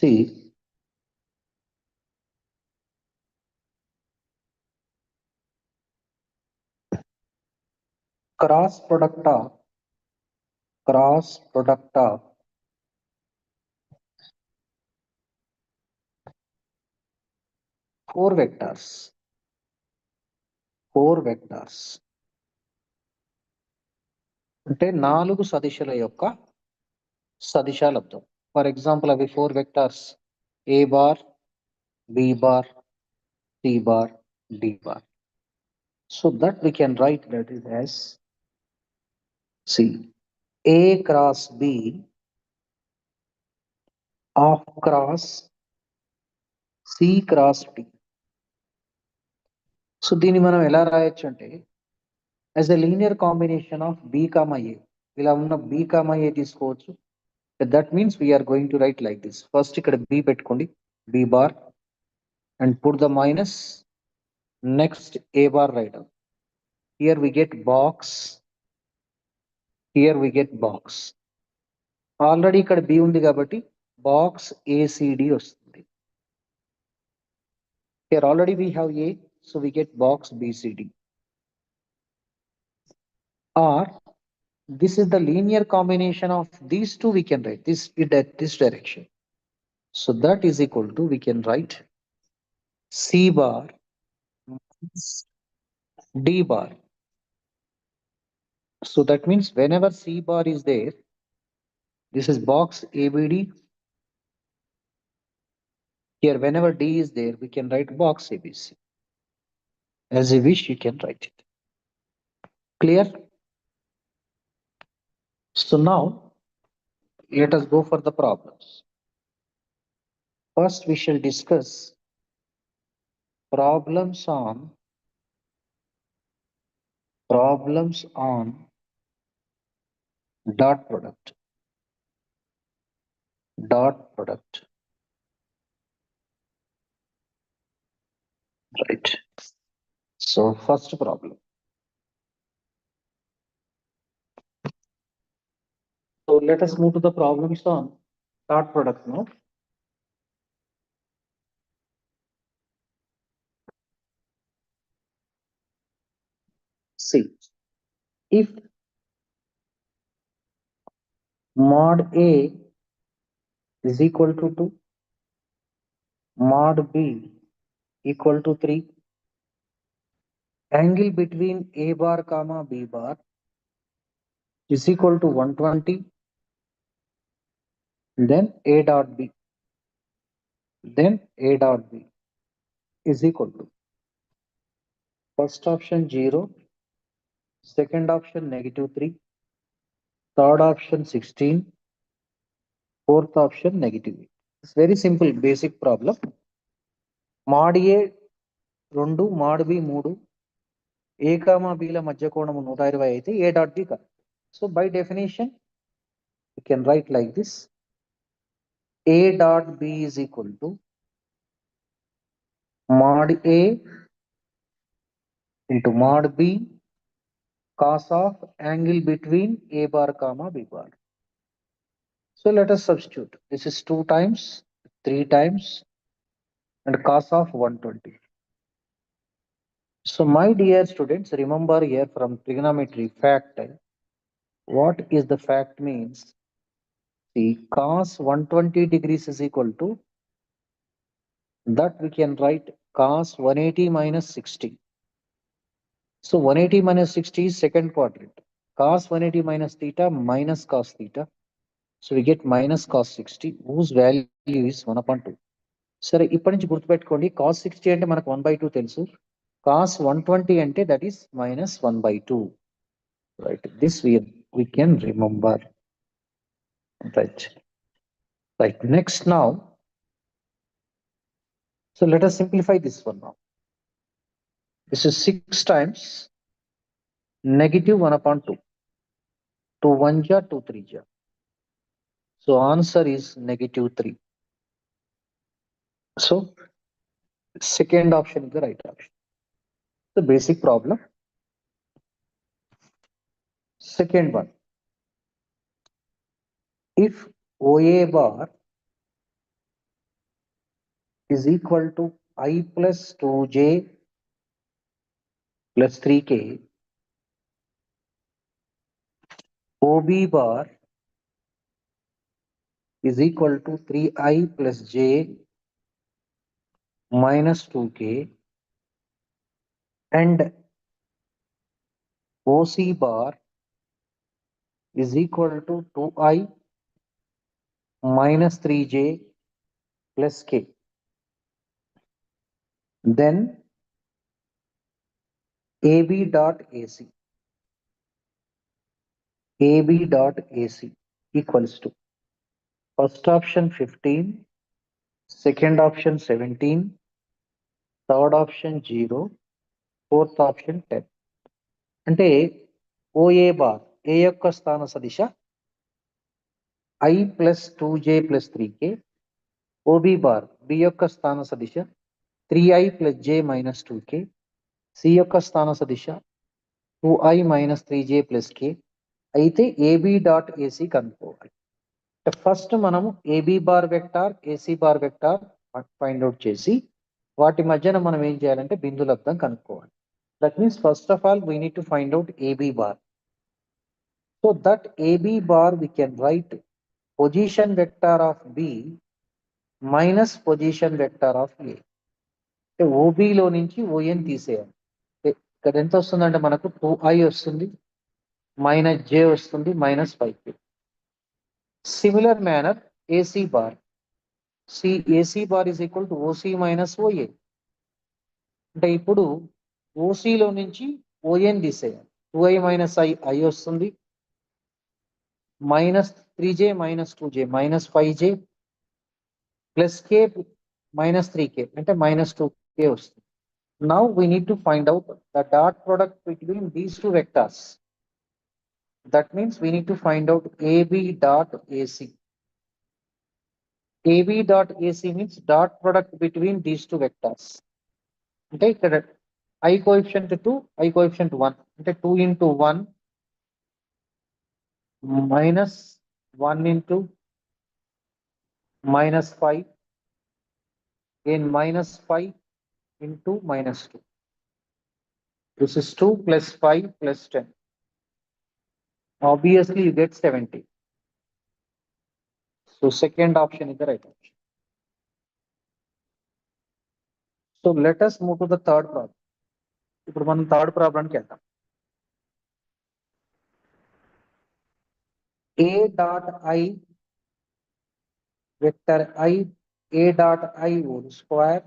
See, cross product of four vectors అంటే 4 సదిశాల యొక్క సదిశా లబ్దం. ఫర్ ఎగ్జాంపుల్ అవి 4 vectors a bar, b bar, c bar, d bar. So that we can write that is as C a cross b of cross c cross d. So దీన్ని మనం ఎలా రాయొచ్చు అంటే as a linear combination of b comma a. ఇలా ఉన్న b comma a తీసుకోవచ్చు. That means we are going to write like this. First ఇక్కడ b పెట్టుకోండి, b bar, and put the minus. Next a bar right up. Here we get box. Here we get box. Already ఇక్కడ b ఉంది కాబట్టి box acd వస్తుంది. Here already we have a, so we get box bcd. Or this is the linear combination of these two. We can write this in this direction. So that is equal to, we can write c bar minus d bar. So that means whenever c bar is there, this is box abd. Here whenever d is there, we can write box abc. As you wish, you can write it. Clear? So now let us go for the problems. First we shall discuss problems on dot product. Right. So first problem. So let us move to the problems on dot product now. See, if mod A is equal to 2, mod B equal to 3, angle between A bar comma B bar is equal to 120, then A dot B is equal to, first option 0, second option -3, third option 16, fourth option -8. It's very simple basic problem. Mod A 2, mod B 3, A comma B ల మధ్య కోణము 120 అయితే A dot B correct. So by definition we can write like this: A dot B is equal to mod A into mod B cos of angle between A bar comma B bar. So let us substitute. This is 2 times, 3 times, and cos of 120. So my dear students, remember here from trigonometry fact, what is the fact means? See, cos 120 degrees is equal to, that we can write cos 180 minus 60. So 180 minus 60 is second quadrant. Cos 180 minus theta minus cos theta. So we get minus cos 60, whose value is 1/2. సరే, ఇప్పటి నుంచి గుర్తుపెట్టుకోండి, cos 60 అంటే మనకు 1/2 తెలుసు, cos 120 అంటే that is minus 1/2. Right, this we can remember. Right, next now, so let us simplify this one now. This is 6 times -1/2. 2 1 ja, 2 3 ja. So answer is -3. So second option is the right option. The basic problem. Second one, if OA bar is equal to I plus 2j plus 3k. OB bar is equal to 3I plus j minus 2k, and OC bar is equal to 2I minus 3j plus k. Then AB dot AC. AB dot AC equals to first option 15, second option 17, third option 0, fourth option 10. అంటే OA bar A యొక్క స్థాన సదిశ I plus 2j plus 3k. OB bar B యొక్క స్థాన సదిశ 3I plus j minus 2k. C యొక్క స్థాన సదిశ 2I minus 3j plus k. అయితే AB dot AC కనుక్కోవాలి. First మనము AB bar vector AC bar vector find out చేసి వాటి మధ్యన మనం ఏం చేయాలంటే బిందు లబ్దం కనుక్కోవాలి. That means first of all we need to find out AB bar. So that AB bar we can write position vector of B minus position vector of A. అంటే OB లో నుంచి ON తీసేయాలి. ఇక్కడ ఎంత వస్తుందంటే మనకు 2I వస్తుంది, minus J వస్తుంది, minus 5K. Similar manner AC bar. AC bar is equal to OC minus OA. అంటే ఇప్పుడు OC లో నుంచి ON తీసేయాలి. 2I మైనస్ I వస్తుంది, minus 3j minus 2j minus 5j plus k minus 3k అంటే minus 2k వస్తుంది. Now we need to find out the dot product between these two vectors. That means we need to find out AB dot AC. AB dot AC means dot product between these two vectors. అంటే ఇక్కడ I coefficient 2, I coefficient 1 అంటే 2 into 1 minus 1 into minus 5 in minus 5 into minus 2. This is 2 plus 5 plus 10. Obviously, you get 70. So second option is the right option. So let us move to the third problem. ఇప్పుడు మనం third ప్రాబ్లంకి వెళ్దాం. A dot I vector I A dot I whole square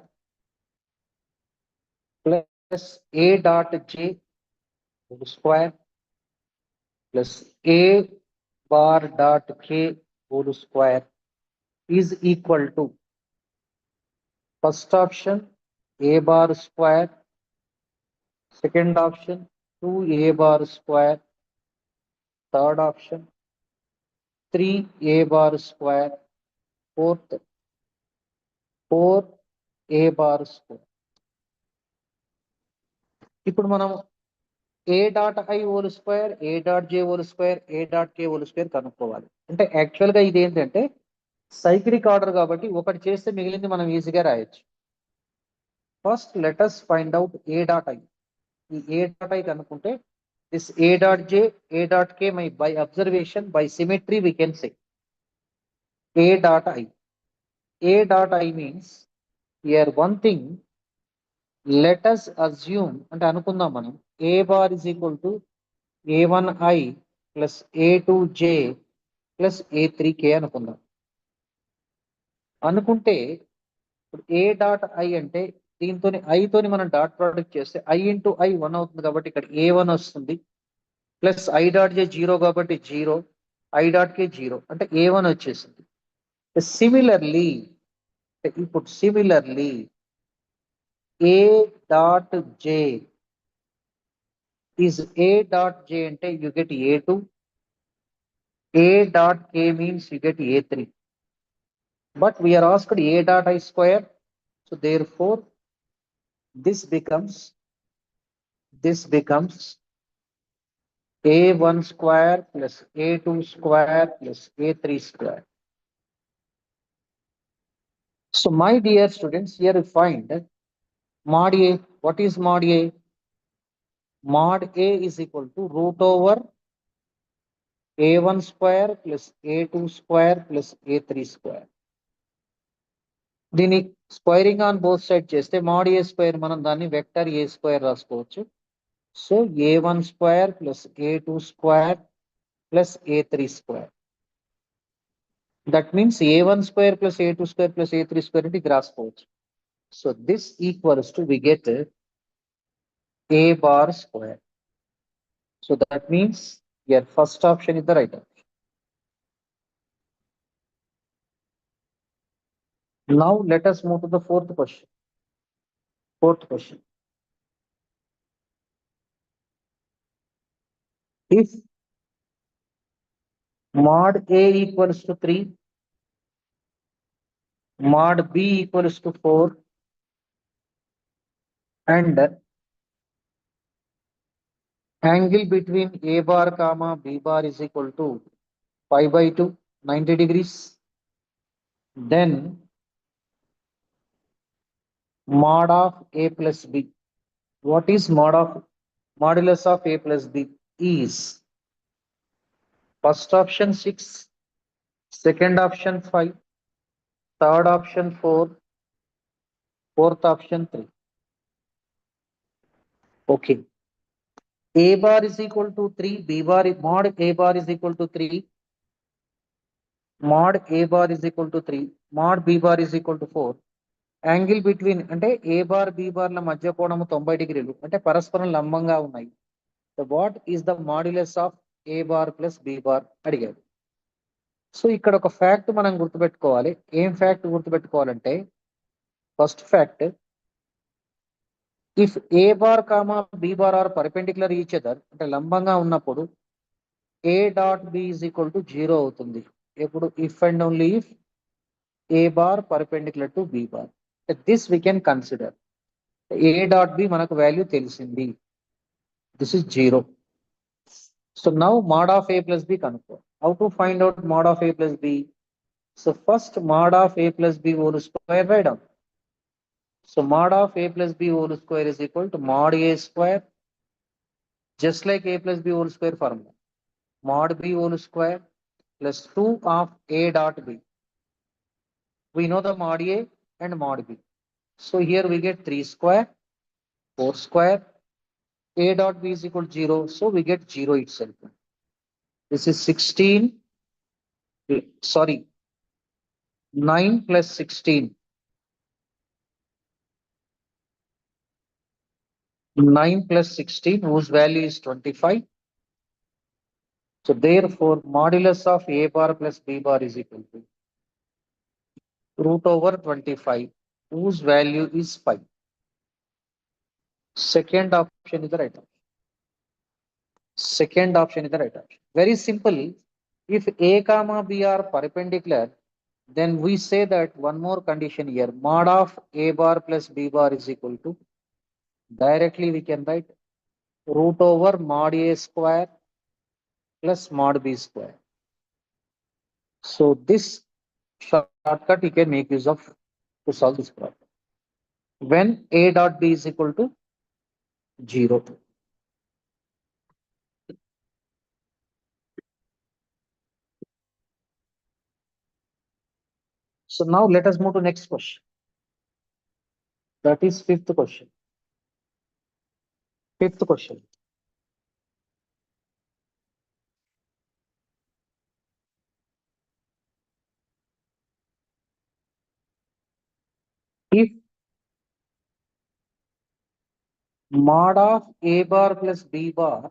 plus A dot J whole square plus A bar dot K whole square is equal to first option A bar square, second option 2A bar square, third option 3A bar square, fourth 4A bar square. ఇప్పుడు మనం A dot I whole square, A dot J whole square, A dot K whole square కనుక్కోవాలి. అంటే actual గా ఇది ఏంటంటే cyclic order కాబట్టి ఒకటి చేస్తే మిగిలింది మనం ఈజీగా రాయొచ్చు. First let us find out A dot I. ఈ A డాట్ I కనుక్కుంటే this A dot J, A dot K by observation, by symmetry we can say A dot I. A dot I means here one thing, let us assume అంటే అనుకుందాం మనం A bar is equal to A1I plus A2J plus A3K అనుకుందాం. అనుకుంటే ఇప్పుడు A dot I అంటే దీంతో I తోని మనం డాట్ ప్రోడక్ట్ చేస్తే I ఇంటూ I 1 అవుతుంది కాబట్టి ఇక్కడ A1 వస్తుంది, ప్లస్ I డాట్ J 0 కాబట్టి 0, I డాట్ K 0 అంటే A1 వచ్చేసింది. సిమిలర్లీ ఇప్పుడు similarly A dot J is A dot J అంటే you get A2, A dot K means you get A3. But we are asked A dot I square, so therefore this becomes A1 square plus A2 square plus A3 square. So my dear students, here we find mod A. What is mod A? Mod A is equal to root over A1 square plus A2 square plus A3 square. దీన్ని squaring on both side చేస్తే mod A square మనం దాన్ని vector A square రాసుకోవచ్చు. So A1 square plus A2 square plus A3 square. That means A1 square plus A2 square plus A3 square into grass force. So this equals to, we get A bar square. So that means your first option is the right option. Now let us move to the fourth question. Fourth question. If mod A equals to 3, mod B equals to 4, and angle between A bar comma B bar is equal to pi by 2, 90 degrees, then mod of A plus B. What is modulus of A plus B? Is first option 6, second option 5, third option 4, fourth option 3. Okay. A bar is equal to 3, B bar mod A bar is equal to 3, mod A bar is equal to 3, mod B bar is equal to 4. Angle between అంటే ఏ bar B బార్ల మధ్య కోణము 90 డిగ్రీలు అంటే పరస్పరం లంబంగా ఉన్నాయి. What is the modulus of A bar plus B bar అడిగాడు. So ఇక్కడ ఒక ఫ్యాక్ట్ మనం గుర్తుపెట్టుకోవాలి. ఏం ఫ్యాక్ట్ గుర్తుపెట్టుకోవాలంటే, first fact, if A bar comma B bar are perpendicular each other అంటే లంబంగా ఉన్నప్పుడు A dot B is equal to 0 అవుతుంది. ఎప్పుడు? If and only if A bar perpendicular to B bar. This we can consider. A dot B మనకు value తెలిసింది, this is 0. So now mod of A plus B కనుక్కో. How to find out mod of A plus B? So first mod of A plus B whole square write down. So mod of A plus B whole square is equal to mod A square, just like A plus B whole square formula. Mod B whole square plus 2 of A dot B. We know the mod A and mod B. So here we get 3 square, 4 square, A dot B is equal to 0. So we get 0 itself. This is 16, sorry, 9 plus 16. 9 plus 16, whose value is 25. So therefore, modulus of A bar plus B bar is equal to root over 25, whose value is 5. Second option is the right option. Second option is the right option. Very simple. If A comma B are perpendicular, then we say that one more condition here, mod of A bar plus B bar is equal to, directly we can write root over mod A square plus mod B square. So this shortcut you can make use of to solve this problem. When A dot B is equal to 0. So now let us move to next question. That is fifth question. Fifth question. If mod of A bar plus B bar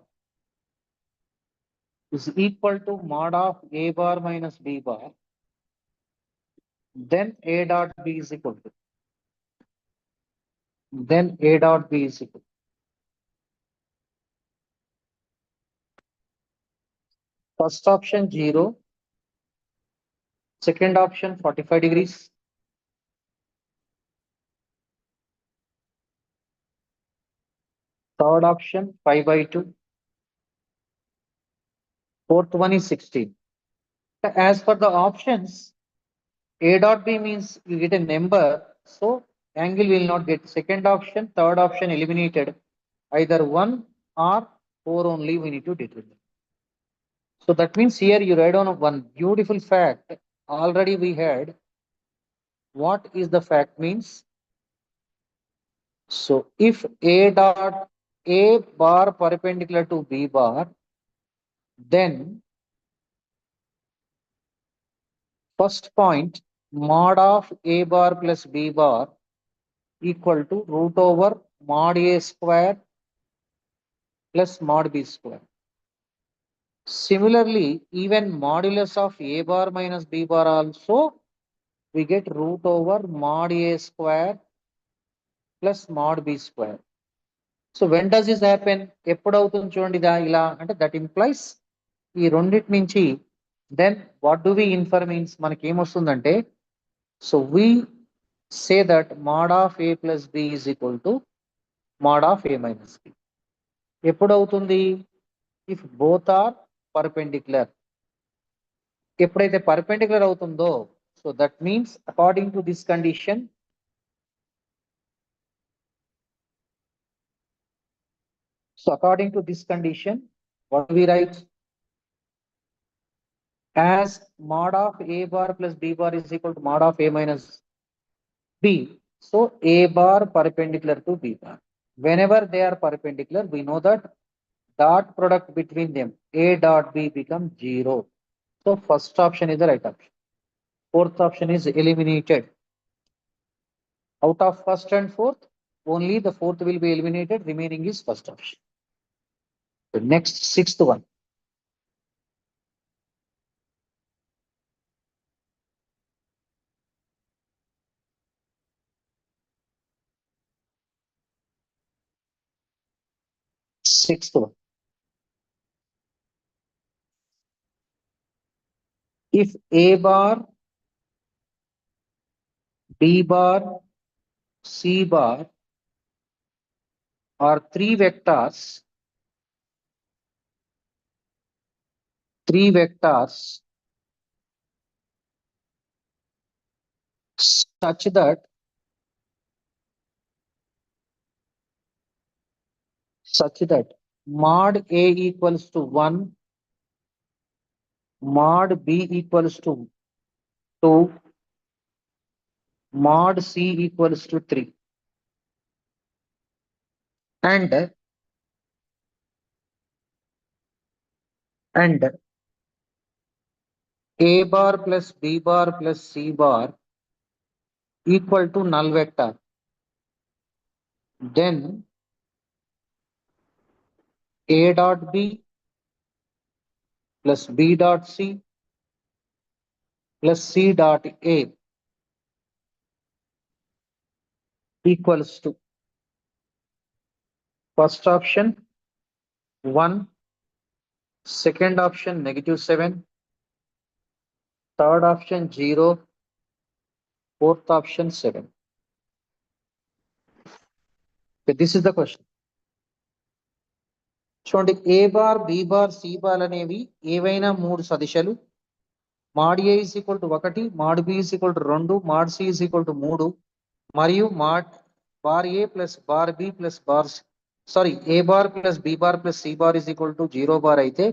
is equal to mod of A bar minus B bar, then A dot B is equal to, then A dot B is equal to. First option 0, second option 45 degrees, third option 5 by 2, fourth one is 16. As per the options, A dot B means you get a number, so angle will not get. Second option, third option eliminated. Either 1 or 4 only we need to determine. So that means here you write on one beautiful fact. Already we had what is the fact means. So if A dot A bar perpendicular to B bar, then first point mod of A bar plus B bar equal to root over mod A square plus mod B square. Similarly, even modulus of A bar minus B bar also we get root over mod A square plus mod B square. So when does this happen? ఎప్పుడు అవుతుంది చూడండి ఇలా అంటే that implies ఈ రెండింటి నుంచి then what do we infer means మనకి ఏమొస్తుందంటే so we say that mod of A plus B is equal to mod of A minus B. ఎప్పుడు అవుతుంది? If both are perpendicular. ఎప్పుడైతే పర్పెండిక్యులర్ అవుతుందో so that means according to this condition what do we write? As mod of A bar plus B bar is equal to mod of A minus B. So A bar perpendicular to B bar. Whenever they are perpendicular, we know that dot product between them, A dot B becomes 0. So first option is the right option. Fourth option is eliminated. Out of first and fourth, only the fourth will be eliminated. Remaining is first option. The next sixth one. Sixth one. If A bar, B bar, C bar are three vectors such that mod A equals to 1, mod B equals to 2, mod C equals to 3. And A bar plus B bar plus C bar equal to null vector. Then A dot B plus B dot C plus C dot A equals to first option 1, second option -7, third option 0, fourth option 7. Okay, this is the question. చూడండి A bar, B bar, C bar అనేవి ఏవైనా మూడు సదిశలు mod A is equal to 1, mod B is equal to 2, mod C is equal to 3 మరియు mod bar A plus bar B plus bar A bar plus B bar plus C bar is equal to 0 bar అయితే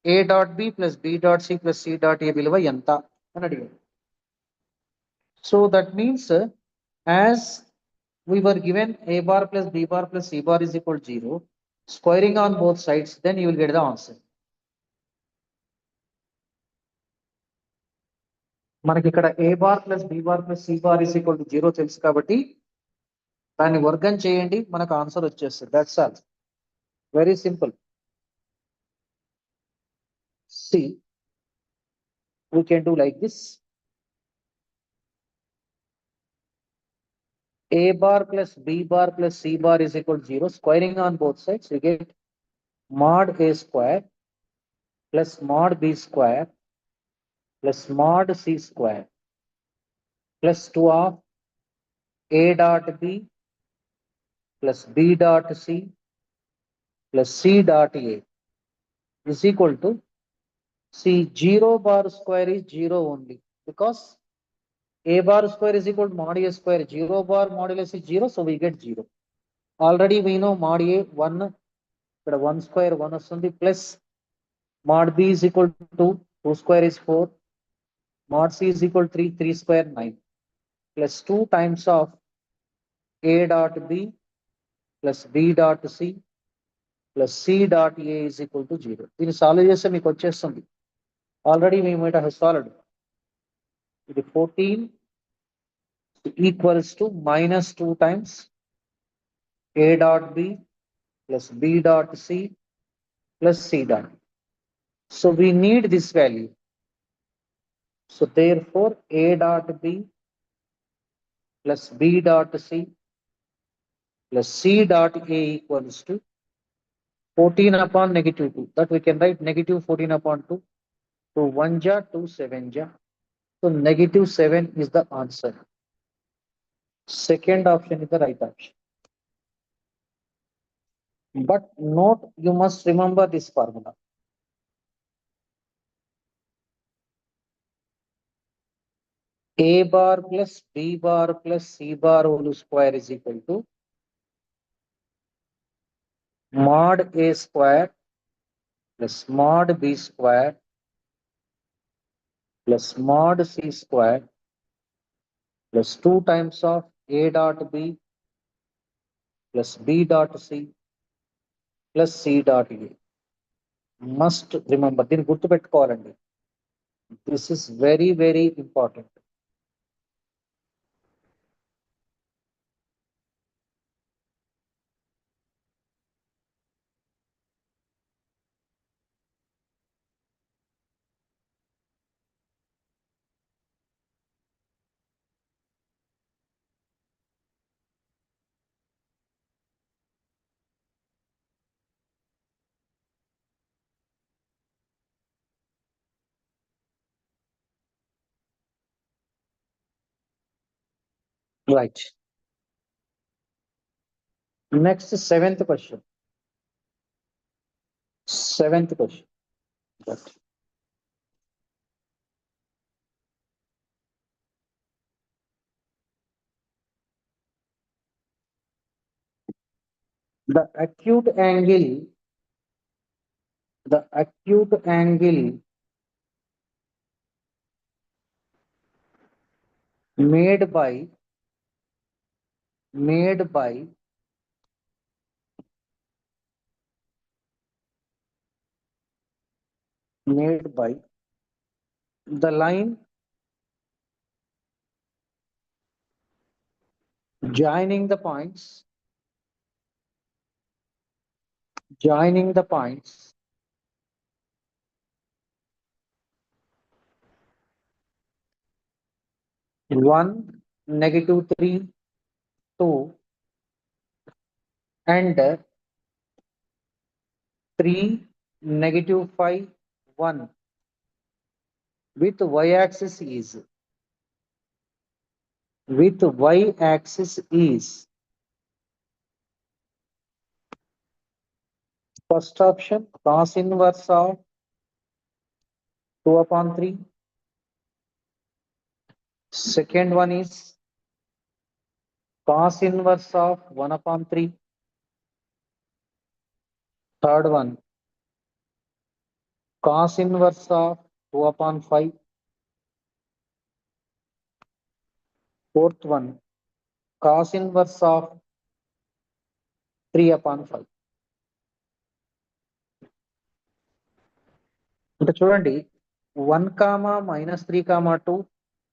A dot B plus B dot C plus C dot A విలువ ఎంత అని అడిగారు. So that means as we were given A bar plus B bar plus C bar is equal to 0, squaring on both sides, then you will get the answer. మనకి ఇక్కడ A bar plus B bar plus C bar is equal to 0 తెలుసు కాబట్టి దాన్ని వర్గం చేయండి మనకు answer వచ్చేస్తుంది. That's all. Very simple. See, we can do like this. A bar plus B bar plus C bar is equal to 0. Squaring on both sides, we get mod A square plus mod B square plus mod C square plus 2 of A dot B plus B dot C plus C dot A is equal to, see, 0 bar square is 0 only because A bar square is equal to mod A square. 0 bar modulus is 0, so we get 0. Already we know mod A 1, ఇక్కడ 1 square 1 వస్తుంది, plus mod B is equal to 2, 2 square is 4, mod C is equal to 3, 3 square 9, plus 2 times of A dot B plus B dot C plus C dot A is equal to 0. దీన్ని solve చేస్తే మీకు వచ్చేస్తుంది. Already we might have solved. ఇది 14 equals to minus 2 times A dot B plus B dot C plus C dot. So we need this value. So therefore A dot B plus B dot C plus C dot A equals to 14 upon negative 2. That we can write negative 14 upon 2. So 1 ja, 2 7 ja. So negative 7 is the answer. Second option is the right option. But note, you must remember this formula. A bar plus B bar plus C bar whole square is equal to mod A square plus mod B square plus mod C square plus 2 times of A dot B plus B dot C plus C dot A. Must remember, దీన్ని గుర్తుపెట్టుకోవాలండి. This is very, very important. Right. Next, seventh question. Seventh question. Right. The acute angle made by the line joining the points 1, negative 3, 2 and 3, negative 5, 1 with y-axis is first option cos inverse of 2 upon 3. Second one is cos inverse of 1 upon 3. Third one, cos inverse of 2 upon 5. Fourth one, cos inverse of 3 upon 5. అంటే చూడండి 1 comma -3 comma 2,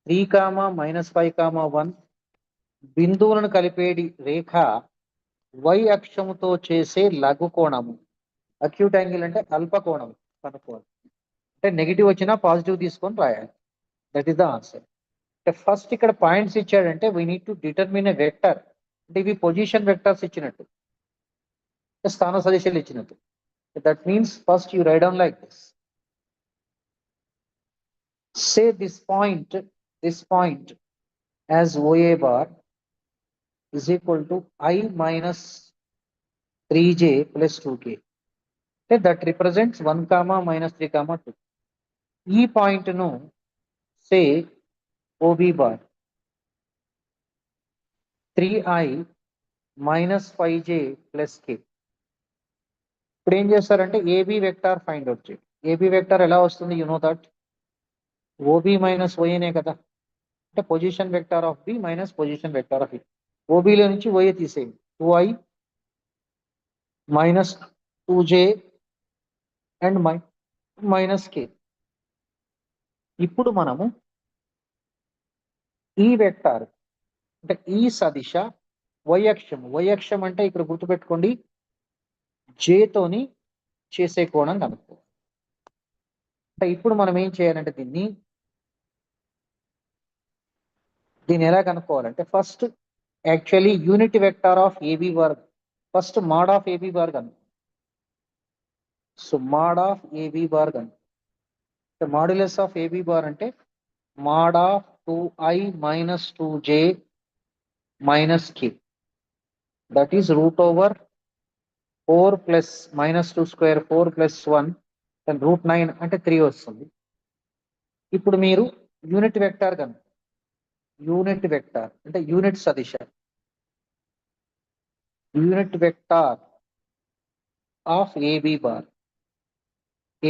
3 comma -5 comma 1 బిందువులను కలిపేడి రేఖ y అక్షముతో చేసే లఘు కోణము. Acute angle అంటే అల్ప కోణం కనుక్కోవాలి. అంటే నెగిటివ్ వచ్చినా పాజిటివ్ తీసుకొని రాయాలి. That is the answer. అంటే ఫస్ట్ ఇక్కడ పాయింట్స్ ఇచ్చాడంటే we need to determine a vector. అంటే ఇవి పొజిషన్ వెక్టర్స్ ఇచ్చినట్టు, స్థాన సదిశాలు ఇచ్చినట్టు. That means first you right down like this. Say this point as OA bar is equal to I minus 3j plus 2k. Okay, that represents 1 comma minus 3 comma 2. E point no say OB bar. 3i minus 5j plus k. ఇప్పుడు ఏం చేస్తారంటే A B vector find out చేయండి. A B vector ఎలా వస్తుంది? You know that O B minus వైనే కదా, అంటే position vector of B minus position vector of B. ఓబిలో నుంచి ఓఏ తీసేయండి. 2i minus 2j and minus కే. ఇప్పుడు మనము ఈ వెక్టార్ అంటే ఈ సదిశ y అక్షం అంటే ఇక్కడ గుర్తుపెట్టుకోండి j తోని చేసే కోణం కనుక్కో. అంటే ఇప్పుడు మనం ఏం చేయాలంటే దీన్ని ఎలా కనుక్కోవాలంటే first actually unit vector of A B bar, first mod of A B bar కనుక్కో. So mod of A B bar కనుక్కో. మాడ్యులస్ ఆఫ్ ఏబి బార్ అంటే mod of 2i minus 2j minus k, that is root over 4 plus minus 2 square 4 plus 1 then root 9 అంటే 3 వస్తుంది. ఇప్పుడు మీరు unit vector కనుక, unit vector అంటే unit సదిశ, unit vector of A B bar,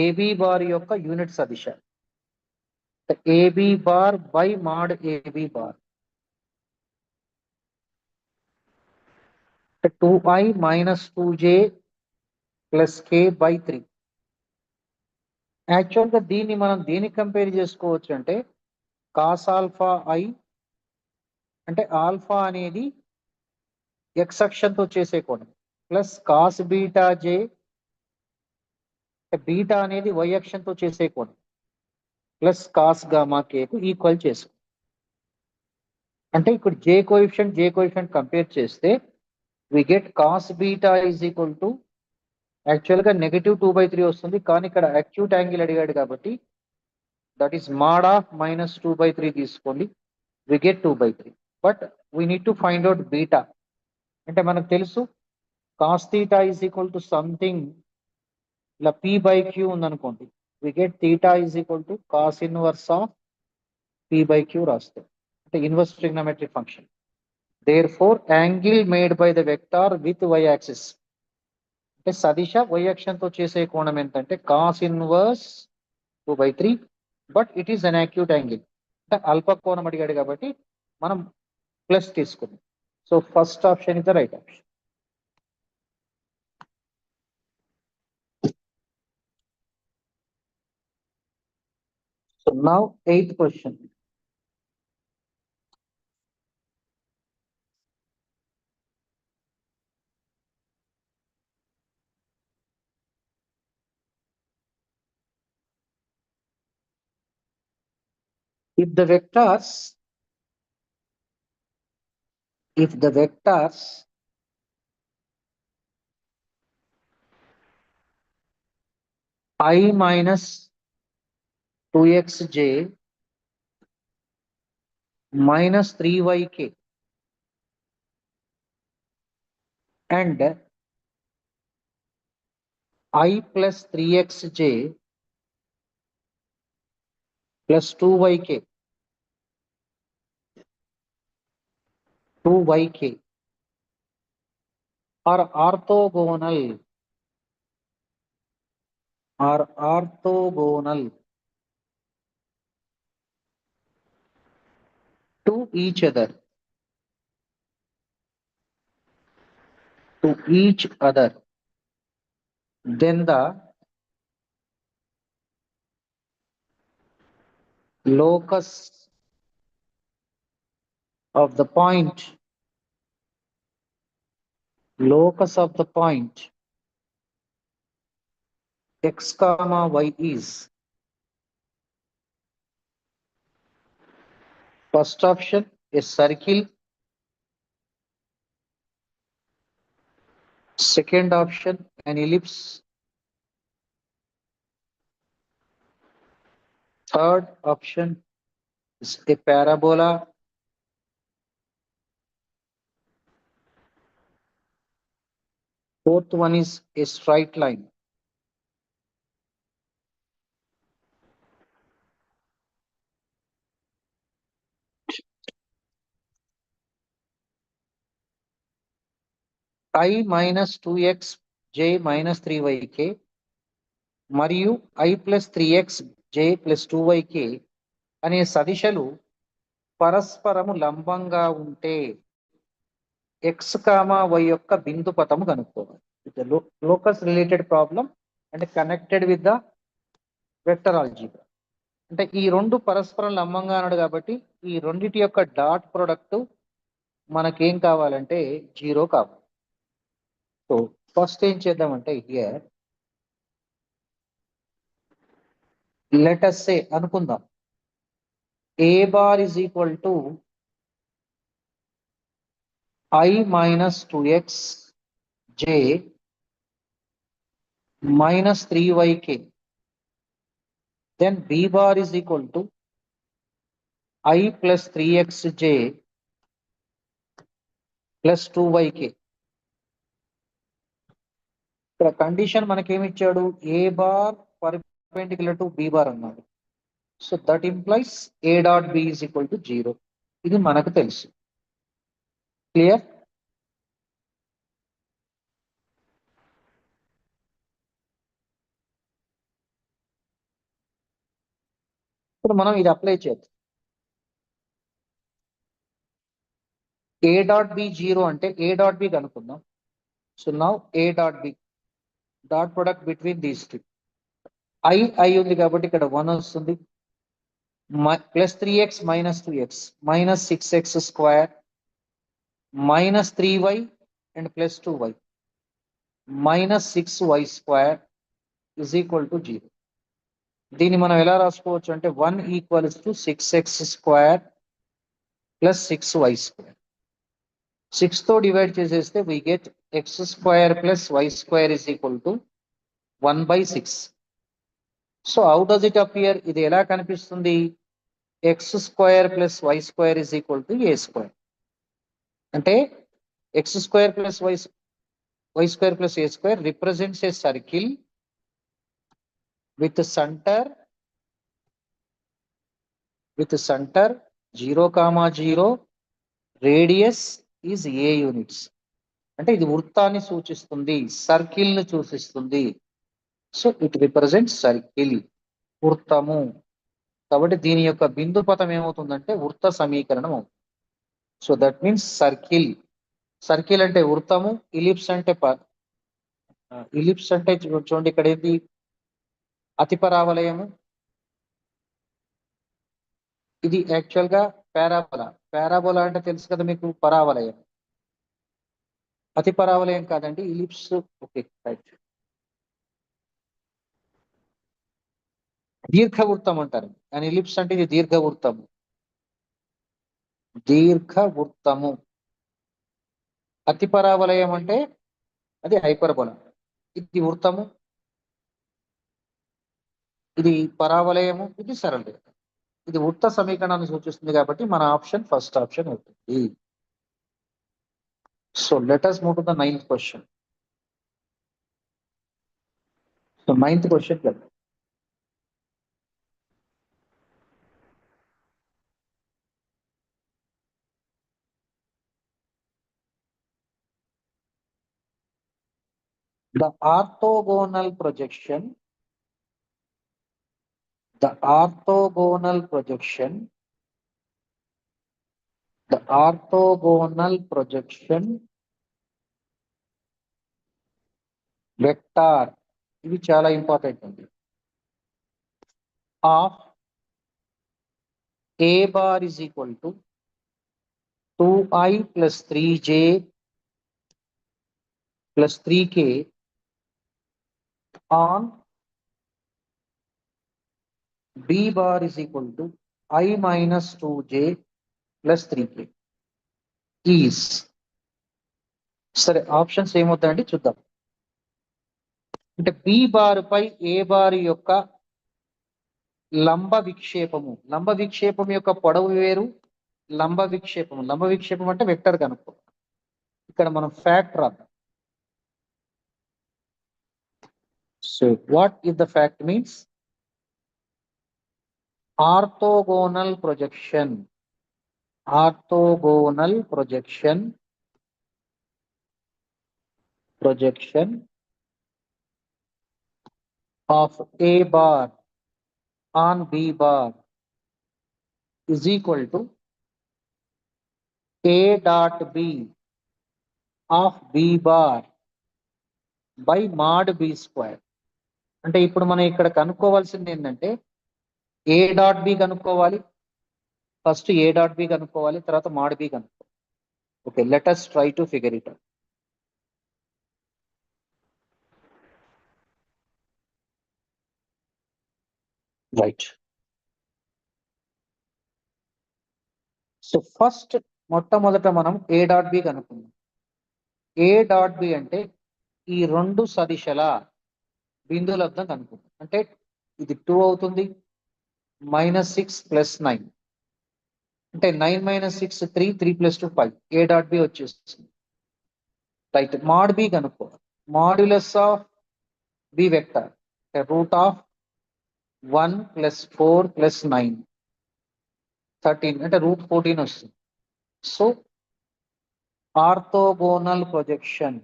A B bar యొక్క unit సదిశ A B bar by mod A B bar 2i minus 2j plus k by 3. యాక్చువల్గా దీన్ని మనం దేనికి కంపేర్ చేసుకోవచ్చు అంటే కాస్ ఆల్ఫా ఐ అంటే ఆల్ఫా అనేది ఎక్స్ అక్షంతో చేసే కోణం plus cos beta j, beta అనేది వై అక్షంతో చేసే కోణం ప్లస్ కాస్ గామా కేకు ఈక్వల్ చేసుకో. అంటే ఇక్కడ జే కోఎఫిషియంట్ కంపేర్ చేస్తే we get cos beta is equal to యాక్చువల్గా -2/3 వస్తుంది, కానీ ఇక్కడ అక్యూట్ యాంగిల్ అడిగాడు కాబట్టి దట్ ఈస్ మాడ్ ఆఫ్ -2/3 తీసుకోండి, we get 2/3. But we need to find out beta. అంటే మనకు తెలుసు cos theta is equal to something ఇలా p/q ఉందనుకోండి, we get theta is equal to cos inverse of p/q రాస్తాం, అంటే inverse trigonometric function. Therefore angle made by the vector with y axis అంటే సదిశ y అక్షంతో చేసే కోణం ఎంతంటే cos inverse 2/3, but it is an acute angle అంటే అల్ప కోణం అడిగాడు కాబట్టి మనం ప్లస్ తీసుకుందాం. So first option is the right option. So now 8th question. If the vectors I minus 2xj minus 3yk and I plus 3xj plus 2yk are orthogonal to each other, then the locus of the point x comma y is first option a circle, second option an ellipse, third option is a parabola, fourth one is a straight line. I minus 2x j minus 3yk మరియు I plus 3x j plus 2yk అనే సదిశలు పరస్పరము లంబంగా ఉంటే x, y యొక్క బిందు పథము కనుక్కోవాలి. Locus related problem అంటే connected with the vector algebra. అంటే ఈ రెండు పరస్పరం లంబంగా అన్నాడు కాబట్టి ఈ రెండిటి యొక్క డాట్ ప్రొడక్ట్ మనకేం కావాలంటే 0 కావాలి. సో ఫస్ట్ ఏం చేద్దామంటే హియర్ లెట్ us say అనుకుందాం a bar is equal to I minus 2x j minus 3yk. Then b bar is equal to I plus 3xj plus 2yk. ఇక్కడ కండిషన్ మనకేమిచ్చాడు, A bar perpendicular to B bar అన్నాడు. So that implies A dot B is equal to 0. ఇది మనకు తెలుసు. Clear? ఇప్పుడు మనం ఇది apply చేద్దాం. ఏ డాట్ బి 0 అంటే ఏ డాట్ బి కనుక్కుందాం. So now a dot b dot product between these two. I ఉంది కాబట్టి ఇక్కడ 1 వస్తుంది. Plus 3x minus 2x minus 6x square minus 3y and plus 2y minus 6y square is equal to 0. దీన్ని మనం ఎలా రాసుకోవచ్చు అంటే 1 equals to 6x square plus 6y square. 6 తో డివైడ్ చేసేస్తే we get x square plus y square is equal to 1/6. So how does it appear? ఇది ఎలా కనిపిస్తుంది? x square plus y square is equal to a square. అంటే x square plus y square plus a square represents a circle with center 0, radius is a units. అంటే ఇది వృత్తాన్ని సూచిస్తుంది, circle ని సూచిస్తుంది. సో ఇట్ రిప్రజెంట్స్ సర్కిల్, వృత్తము. కాబట్టి దీని యొక్క బిందు పథం ఏమవుతుందంటే వృత్త సమీకరణం అవుతుంది. So that means circle. Circle అంటే వృత్తము, ఇలిప్స్ అంటే చూడండి ఇక్కడ ఏంటి, అతి పరావలయము. ఇది యాక్చువల్ గా పారాబోలా. పారాబోలా అంటే తెలుసు కదా మీకు, పరావలయం. అతి పరావలయం కాదండి, ఇలిప్స్. Okay right. దీర్ఘవృత్తం అంటారు. అండ్ ఇలిప్స్ అంటే ఇది దీర్ఘవృత్తము. దీర్ఘవృత్తము. అతి పరావలయం అంటే అది హైపర్బోలా. ఇది వృత్తము, ఇది పరావలయము, ఇది సరళ రేఖ. ఇది వృత్త సమీకరణాన్ని సూచిస్తుంది కాబట్టి మన ఆప్షన్ ఫస్ట్ ఆప్షన్ అవుతుంది. So let us move to the 9th question. So 9th question. The orthogonal projection vector, ఇవి చాలా ఇంపార్టెంట్ అండి. Of A bar is equal to 2i plus 3j plus 3k on b bar is equal to I minus 2j plus 3k is. సరే options ఏమవుతాయండి చూద్దాం. అంటే B bar పై ఏ bar యొక్క లంబ విక్షేపం యొక్క పొడవు వేరు, లంబ విక్షేపం అంటే వెక్టర్ కనుక్కో. ఇక్కడ మనం ఫ్యాక్ట్ రాద్దాం. So what is the fact means orthogonal projection projection of A bar on B bar is equal to A dot B of B bar by mod B square. అంటే ఇప్పుడు మనం ఇక్కడ కనుక్కోవాల్సింది ఏంటంటే ఏ డాట్ బి కనుక్కోవాలి, first ఏ dot B కనుక్కోవాలి, తర్వాత mod b కనుక్కోవాలి. Okay, let us try to figure it out. Right. So first మొట్టమొదట మనం ఏ డాట్ బి కనుక్కుందాం. ఏ డాట్ బి అంటే ఈ రెండు సదిశల బిందువుల వద్ద కనుక్కుందాం. అంటే ఇది 2 అవుతుంది, -6 + 9 అంటే 9 - 6 3, 3 + 2 5. ఏ డాట్ బి వచ్చేస్తుంది. రైట్. మాడ్ బి కనుక్కోవాలి. మాడ్యులస్ ఆఫ్ బి వెక్టర్ √1 + 4 + 9 13 అంటే √14 వస్తుంది. So orthogonal projection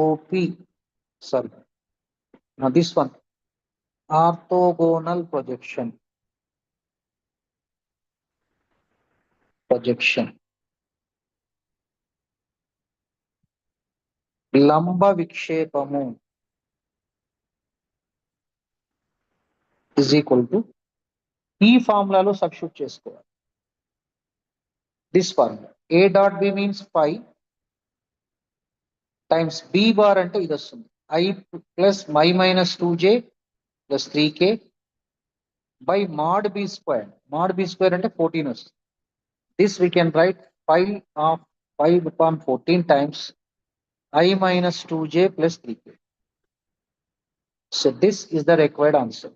OP, sorry, this one, orthogonal projection లంబ విక్షేపము ఇజ్ ఈక్వల్ టు ఈ ఫార్ములాలో సబ్స్టిట్యూట్ చేసుకోవాలి. This formula a dot b means 5 times b bar అంటే ఇది వస్తుంది I + -2j + 3k by mod b square. Mod b square అంటే 14 వస్తుంది. This we can write 5/14 times I - 2j + 3k. So this is the required answer.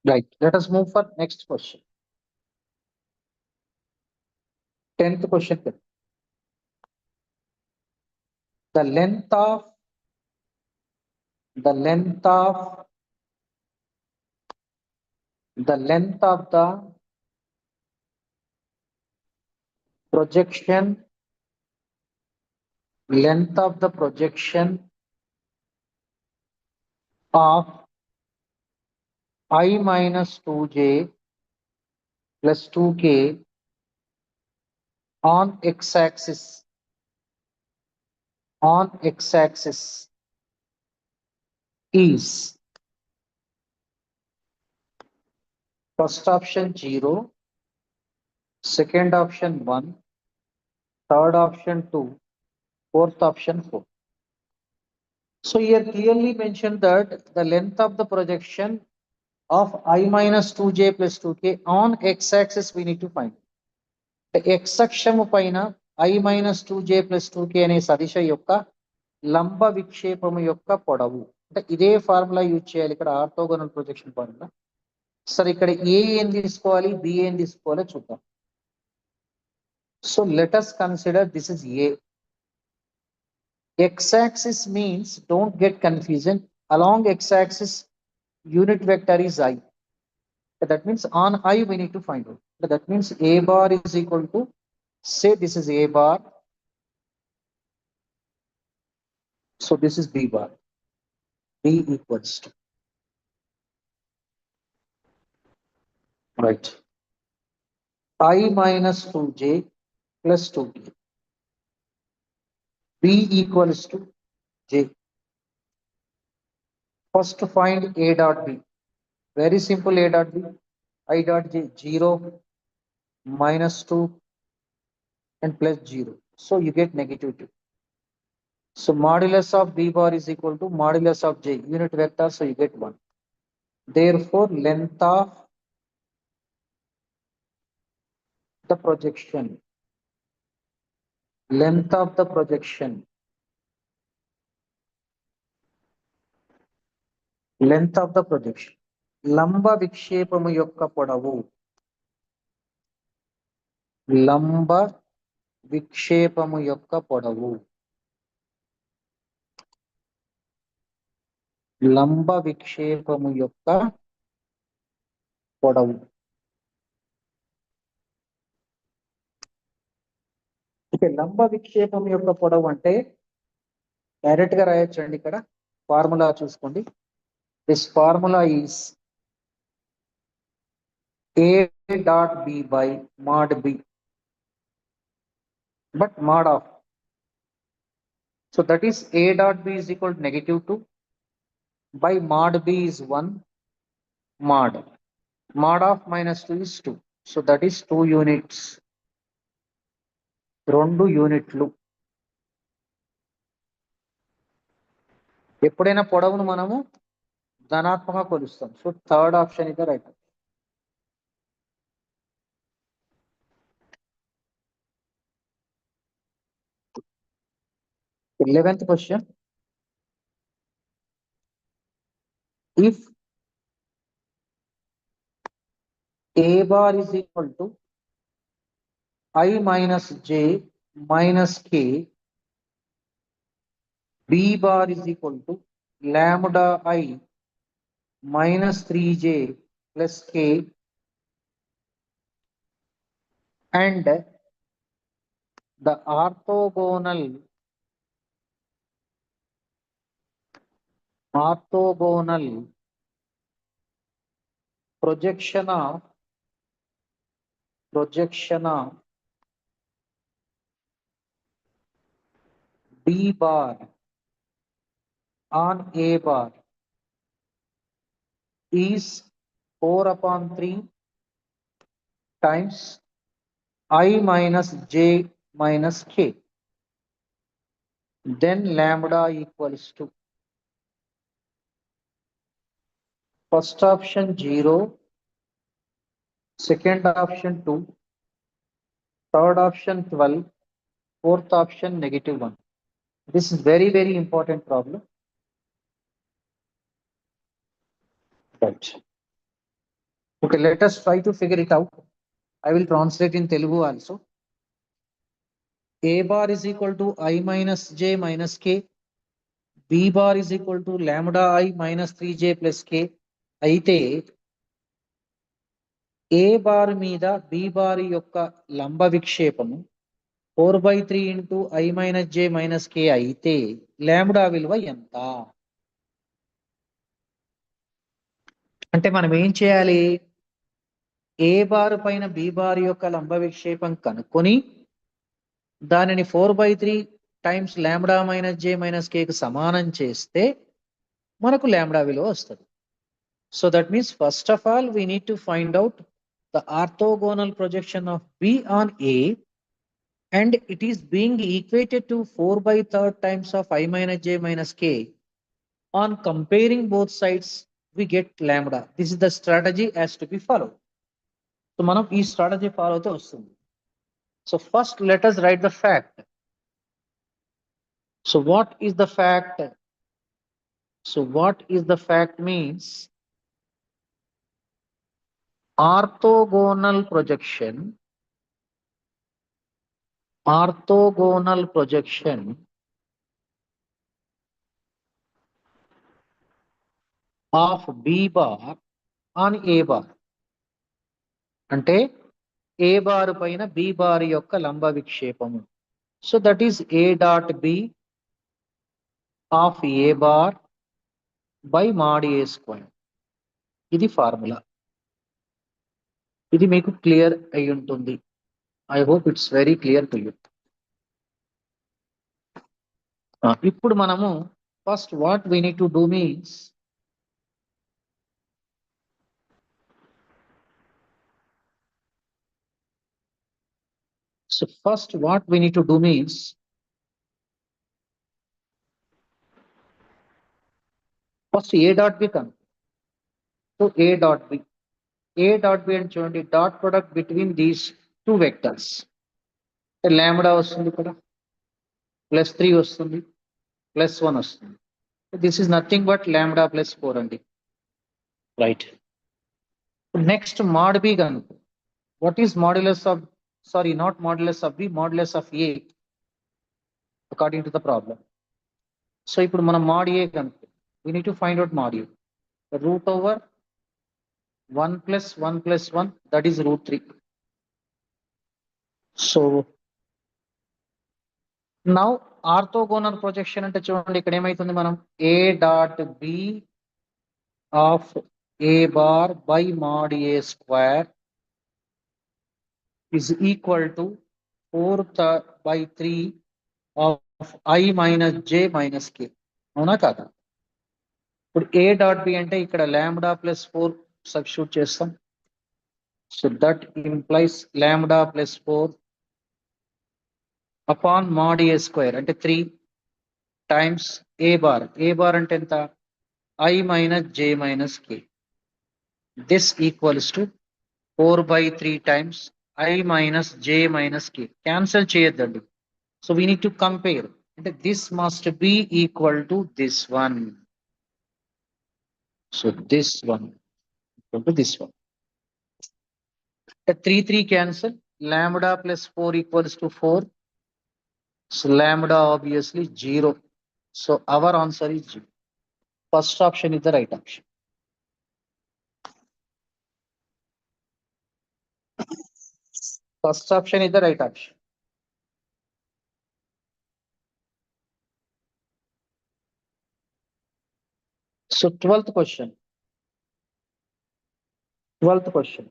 Right. Let us move for next question. 10th question. The length of the projection of I - 2j + 2k on x-axis is first option 0, second option 1, third option 2, fourth option 4. So here clearly mentioned that the length of the projection of I - 2j + 2k on x-axis we need to find. The x-అక్షము పైన I - 2j + 2k అనే సదిశ యొక్క లంబ విక్షేపము యొక్క పొడవు. అంటే ఇదే formula use చేయాలి ఇక్కడ ఆర్థోగోనల్ ప్రొజెక్షన్ ఫార్ములా. సరే, ఇక్కడ ఏ ఏం తీసుకోవాలి, బి ఏం తీసుకోవాలో చూద్దాం. So let us consider this is A. X-axis means, don't get confusion, along x-axis unit vector is I. That means on I we need to find out. That means A bar is equal to, say this is A bar, so this is B bar. B equals to, right, I - 2j + 2k. B equals to J. First find A dot B. Very simple. A dot B, I dot J, 0, -2 and +0. So you get -2. So modulus of B bar is equal to modulus of J, unit vector, so you get 1. Therefore, length of the projection లంబ విక్షేపము యొక్క పొడవు విక్షేపము యొక్క పొడవు. లంబ విక్షేపము యొక్క పొడవు. లంబ విక్షేపం యొక్క పొడవు అంటే డైరెక్ట్ గా రాయొచ్చండి. ఇక్కడ ఫార్ములా చూసుకోండి. This formula is A dot B by mod B, but mod of. So that is A dot B is equal to -2 by mod B is 1 mod. Mod of -2 is 2. So that is 2 units. 2 యూనిట్లు. ఎప్పుడైనా పొడవును మనము ధనాత్మకంగా కొలుస్తాం. So third option is the right. 11th question. If A bar is equal to I minus J minus K, B bar is equal to lambda I minus 3J plus K, and the orthogonal projection of B bar on A bar is 4/3 times I minus J minus K. Then lambda equals to first option 0, second option 2, third option 12, fourth option -1. This is very, very important problem. Right. Okay, let us try to figure it out. I will translate in Telugu also. A bar is equal to I minus J minus K. B bar is equal to lambda I minus 3J plus K. అయితే A bar మీద B bar యొక్క లంబ విక్షేపము 4/3 into I minus J minus K అయితే lambda విలువ ఎంత? అంటే మనం ఏం చేయాలి? ఏ బార్ పైన బి బార్ యొక్క లంబ విక్షేపం కనుక్కొని దానిని 4/3 టైమ్స్ లాంబ్డా మైనస్ జే మైనస్ కే కు సమానం చేస్తే మనకు లాంబ్డా విలువ వస్తుంది. So that means first of all we need to find out the orthogonal projection of be on a, and it is being equated to 4/3 times of I minus J minus K. On comparing both sides, we get lambda. This is the strategy has to be followed. So మనం ఈ strategy follow అవుతూ వస్తుంది. So first let us write the fact. So what is the fact? So what is the fact means orthogonal projection of B bar on A bar. అంటే A bar పైన B bar యొక్క లంబ విక్షేపము. So that is A dot B of A bar by mod A square. ఇది formula. ఇది మీకు clear అయి ఉంటుంది. I hope it's very clear to you. ఇప్పుడు మనము first what we need to do means first A dot B కను. So A dot B అని చూడండి, dot product between these two vectors. Lambda వస్తుంది, ఇక్కడ +3 వస్తుంది, +1 వస్తుంది. This is nothing but lambda +4 అండి. రైట్. నెక్స్ట్ mod B కనుక, what is modulus of sorry, not modulus of B, modulus of A according to the problem. So ఇప్పుడు మనం mod A కనుక we need to find out mod A. Root over 1 plus 1 plus 1, that is root 3. So now orthogonal projection అంటే చూడండి ఇక్కడ ఏమైతుంది మనం A dot B of A bar by mod A square is equal to 4/3 of I minus J minus K. అవునా కాదా? ఇప్పుడు A dot B అంటే ఇక్కడ lambda plus 4 సబ్స్టిట్యూట్ చేస్తాం. So that implies lambda plus 4 upon mod A square అంటే 3 times A bar. A bar అంటే ఎంత? I minus J minus K. This equals to 4/3 times I minus J minus K. Cancel చేయొద్దండి. So we need to compare. This must be equal to this one. So this one equal to this one. 3 cancel. Lambda plus 4 equals to 4. So lambda obviously 0. So our answer is 0. First option is the right option. First option is the right option. So 12th question. 12th question.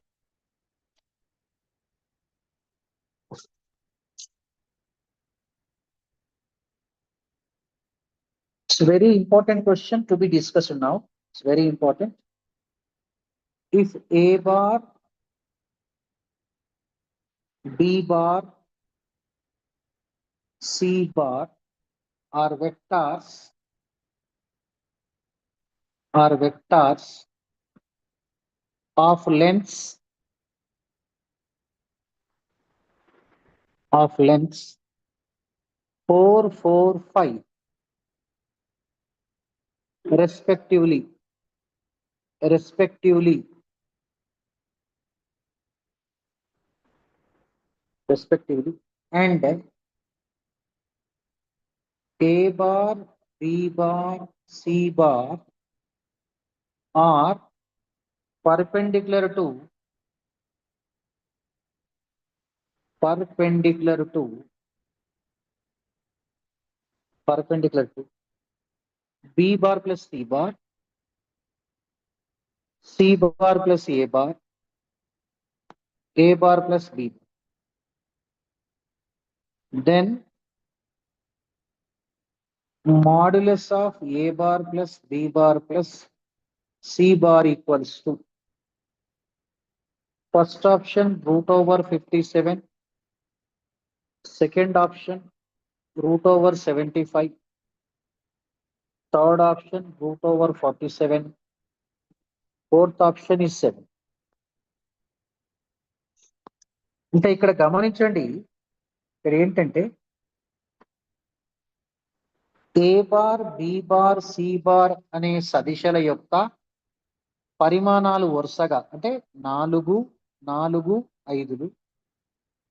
It's a very important question to be discussed now. It's very important. If A bar, B bar, C bar are vectors of lengths 4, 4, 5 respectively, and A bar, B bar, C bar are perpendicular to B bar plus C bar, C bar plus A bar, A bar plus B bar. Then modulus of A bar plus B bar plus C bar equals to first option root over 57, second option root over 75, third option root over 47, fourth option is 7. అంటే ఇక్కడ గమనించండి, ఇక్కడ ఏంటంటే A bar, B bar, C bar అనే సదిశల యొక్క పరిమాణాలు వరుసగా అంటే 4, 4, 5.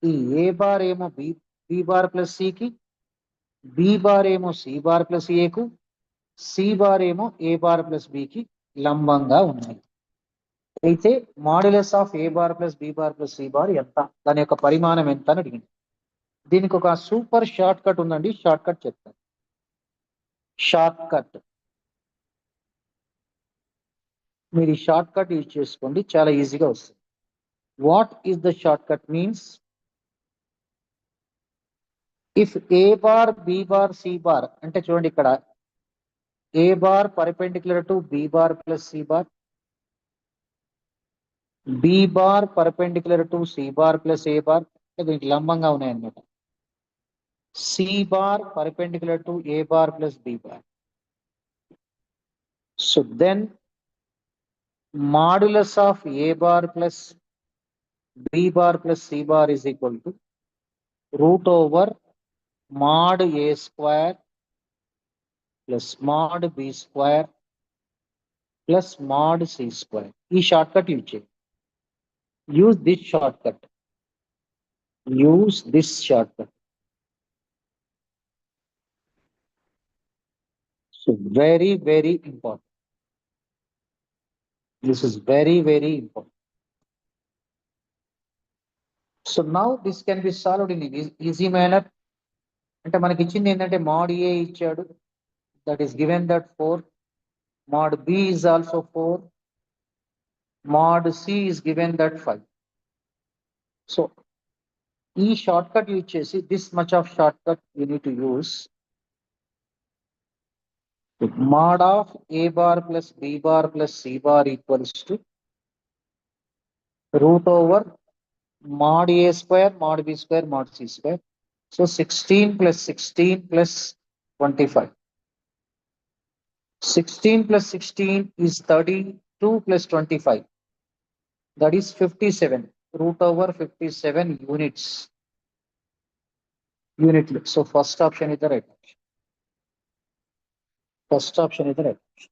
ఈ A bar ఏమో B bar plus C కి, B bar ఏమో C bar plus A కు, C bar ఏమో A bar plus B కి లంబంగా ఉన్నాయి. అయితే modulus of A bar plus B bar plus C bar ఎంత, దాని యొక్క పరిమాణం ఎంత అని అడిగింది. దీనికి ఒక సూపర్ షార్ట్ కట్ ఉందండి, షార్ట్ కట్ చెప్తాను. షార్ట్ కట్ మీరు ఈ షార్ట్ కట్ యూజ్ చేసుకోండి, చాలా ఈజీగా వస్తుంది. What is the short cut means, if A bar, B bar, C bar అంటే చూడండి ఇక్కడ A bar perpendicular to B bar plus C bar, B bar perpendicular to C bar plus A bar, దీనికి లంబంగా ఉన్నాయన్నమాట. C bar perpendicular to A bar plus B bar. So then modulus of A bar plus B bar plus C bar is equal to root over mod A square plus mod B square plus mod C square. ఈ short cut use చేయండి. Use this shortcut. use this shortcut. So very important. This is very important. So now this can be solved in an easy manner. అంటే మనకి ఇచ్చింది ఏంటంటే mod A ఇచ్చాడు, that is given that 4, mod B is also 4, mod C is given that 5. So ఈ shortcut use చేసి this much of shortcut you need to use. Mod of A bar plus B bar plus C bar equals to root over mod A square, mod B square, mod C square. So 16 plus 16 plus 25. 16 plus 16 is 32 plus 25. That is 57. Root over 57 units. Unit. So first option is the right option. First option is the right option.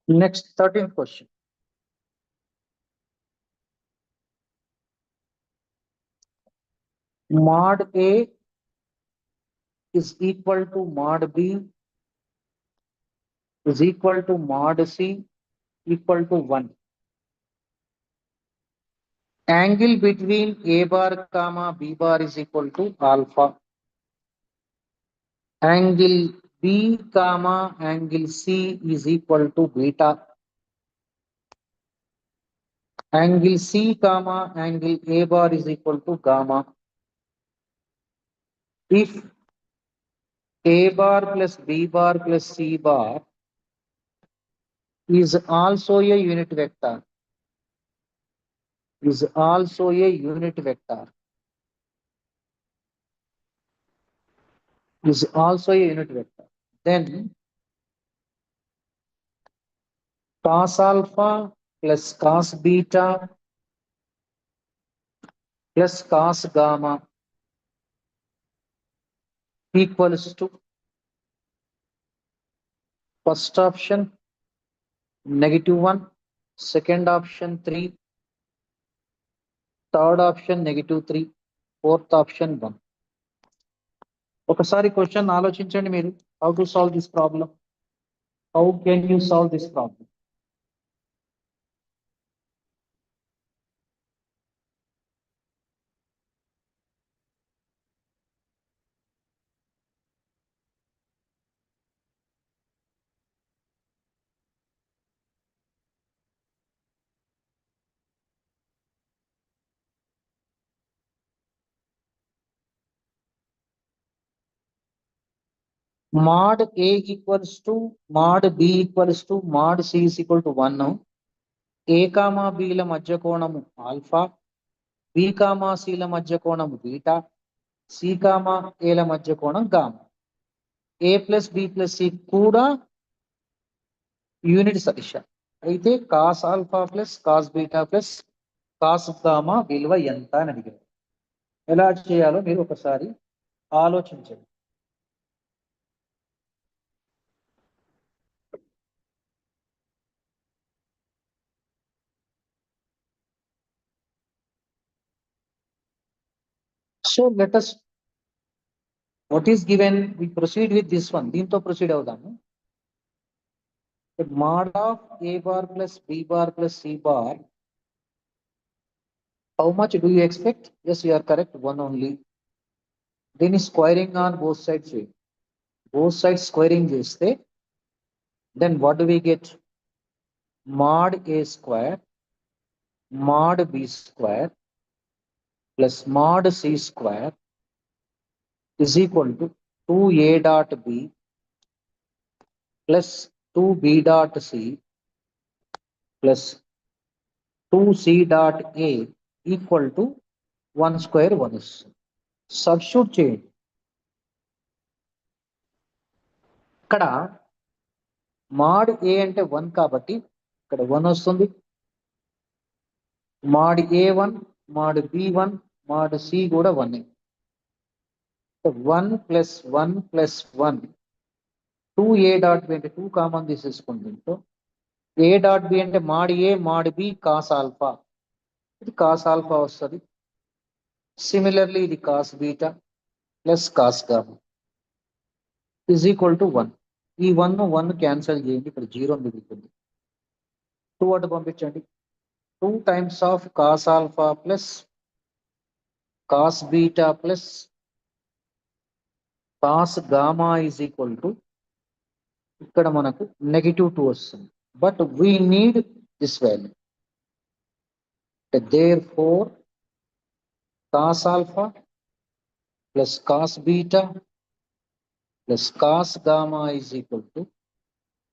Next 13th question. Mod A is equal to mod B is equal to mod C equal to 1. Angle between A bar comma B bar is equal to alpha. Angle B comma angle C is equal to beta. Angle C comma angle A bar is equal to gamma. If A bar plus B bar plus C bar is also a unit vector, is also a unit vector, is also a unit vector, then cos alpha plus cos beta plus cos gamma equals to first option -1, second option 3, third option -3, fourth option 1. ఒకసారి question ఆలోచించండి మీరు. How to solve this problem? How can you solve this problem? Mod A equals to mod B equals to mod C is equal to 1. A comma B ల మధ్య కోణము alpha, B comma C ల మధ్య కోణము beta, C comma A ల మధ్య కోణం gamma. A plus B plus C కూడా unit సదిశ. అయితే cos alpha plus cos beta plus cos gamma విలువ ఎంత అని అడిగారు. ఎలా చేయాలో మీరు ఒకసారి ఆలోచించండి. So let us, what is given, we proceed with this one. దీంతో ప్రొసీడ్ అవుదాము. Mod of A bar plus B bar plus C bar. How much do you expect? Yes, you are correct. 1 only. Then squaring on both sides. Both sides squaring చేస్తే then what do we get? Mod A square mod B square plus mod C square is equal to 2A dot B plus 2B dot C plus 2C dot A equal to 1 square 1 is. Substitute చేయండి. ఇక్కడ mod ఏ అంటే 1 కాబట్టి ఇక్కడ 1 వస్తుంది. Mod A1, mod B1, mod C కూడా 1. 1 + 1 + 1 2A dot B అంటే 2 common తీసేసుకోండి. A dot B అంటే mod A mod B cos alpha, ఇది కాస్ ఆల్ఫా వస్తుంది. సిమిలర్లీ ఇది cos beta plus cos gamma is equal to 1. ఈ 1 క్యాన్సిల్ చేయండి, ఇక్కడ 0 మిగులుతుంది. 2 అటు పంపించండి. 2 times of cos alpha plus cos beta plus cos gamma is equal to, ఇక్కడ మనకు -2 వస్తుంది. But we need this value. Therefore cos alpha plus cos beta plus cos gamma is equal to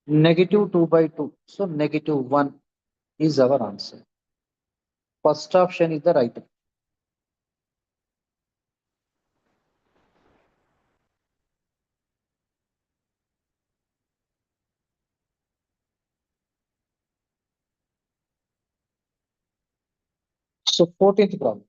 -2/2. So -1 is our answer. First option is the right. So 14th problem.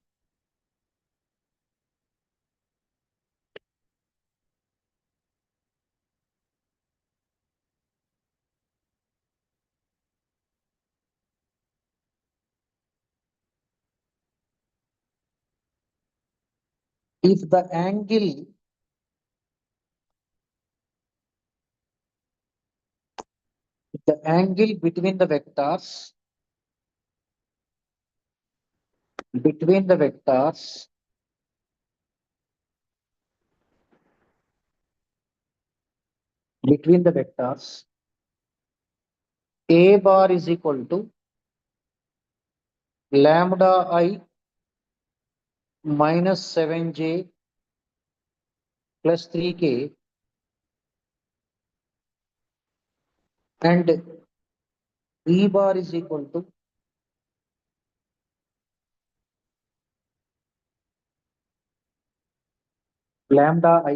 If the angle between the vectors A bar is equal to lambda I minus 7j plus 3k and B bar is equal to lambda I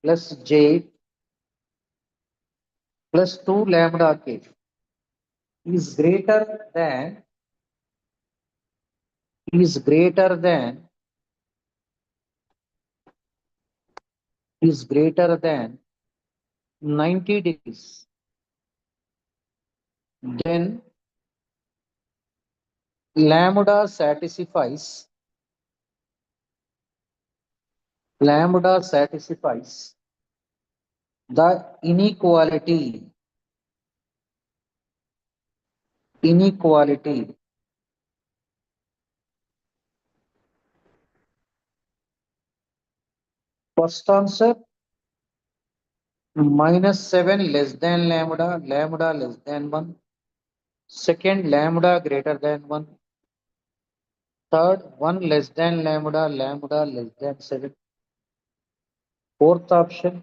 plus j plus 2 lambda k is greater than 90 degrees, then lambda satisfies the inequality first answer -7 less than lambda less than 1, second lambda greater than 1, third 1 less than lambda less than 7, fourth option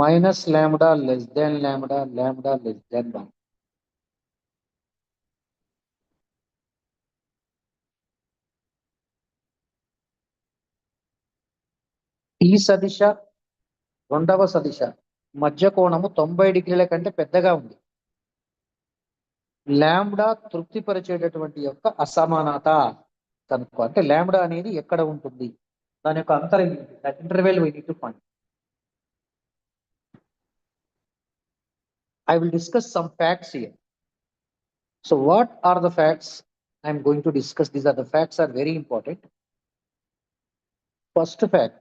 minus lambda less than lambda less than 1. ఈ సదిశ రెండవ సదిశ మధ్య కోణము 90 డిగ్రీల కంటే పెద్దగా ఉంది. Lambda తృప్తిపరిచేటటువంటి యొక్క అసమానత కనుక్కో. అంటే లాంబ్డా అనేది ఎక్కడ ఉంటుంది, దాని యొక్క అంతరం that interval we need to find. I will discuss some facts here. So what are the facts I am going to discuss? These are the facts are very important. First fact,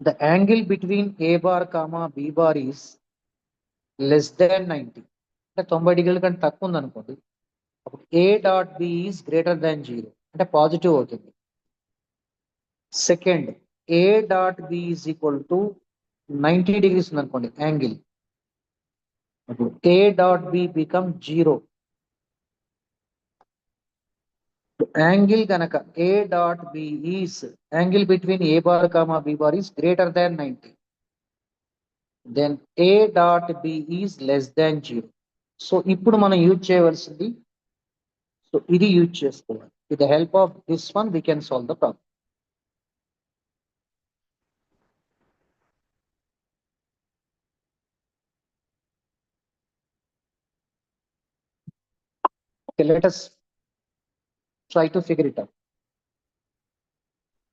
the angle between A bar comma B bar is less than 90. అంటే 90 డిగ్రీల కంటే తక్కువ ఉంది అనుకోండి, అప్పుడు A dot B is greater than 0 అంటే positive అవుతుంది. Second, A dot B is equal to 90 degrees ఉంది అనుకోండి యాంగిల్, అప్పుడు A dot B become 0. Angle ganaka A dot B is angle between A bar comma B bar is greater than 90. Then A dot B is less than 0. So ఇప్పుడు మనం use చేయవలసింది, so ఇది use చేసుకోవాలి. With the help of this one we can solve the problem. Okay, let us try to figure it out.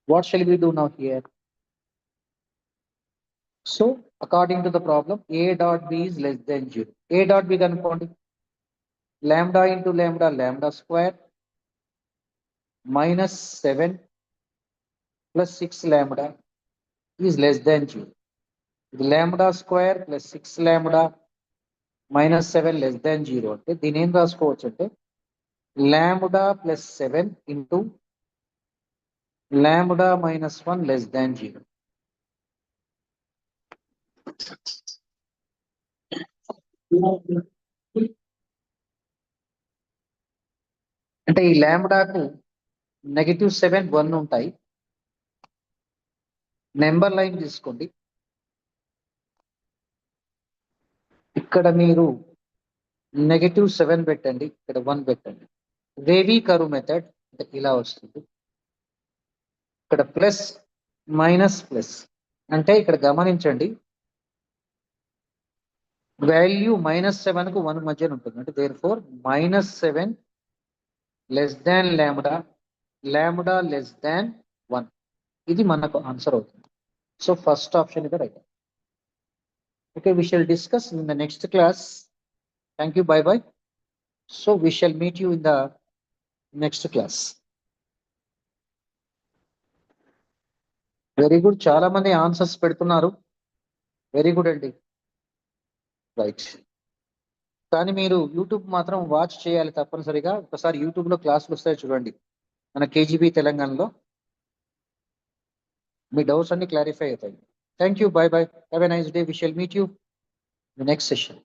What shall we do now here? So, according to the problem, A dot B is less than 0. A dot B కనుక్కోండి. Lambda into lambda, lambda square minus 7 plus 6 lambda is less than 0. Lambda square plus 6 lambda minus 7 less than 0 అంటే దీని ఏం రాసుకోవచ్చు అంటే lambda plus 7 into lambda minus 1 less than 0. అంటే ఈ లాంబ్డాకు -7 1 ఉంటాయి. Number line తీసుకోండి. ఇక్కడ మీరు -7 పెట్టండి, ఇక్కడ 1 పెట్టండి. వేవీ కర్వ్ మెథడ్ ఇలా వస్తుంది. ఇక్కడ ప్లస్ మైనస్ ప్లస్ అంటే ఇక్కడ గమనించండి వాల్యూ -7 కు 1 మధ్యన ఉంటుంది. అంటే therefore -7 less than lambda, lambda less than 1. ఇది మనకు ఆన్సర్ అవుతుంది. So first option is the right. Okay, we shall discuss in the next class. Thank you. Bye bye. So we shall meet you in the next class. Very good. చాలా మంది answers పెడుతున్నారు. Very good అండి. Right. కానీ మీరు YouTube మాత్రం watch చేయాలి తప్పనిసరిగా. ఒకసారి యూట్యూబ్ లో క్లాసులు వస్తాయి చూడండి. మన కేజీబీ తెలంగాణలో మీ డౌట్స్ అన్ని క్లారిఫై అవుతాయి. Thank you. Bye bye. Have a nice day. We shall meet you in the next session.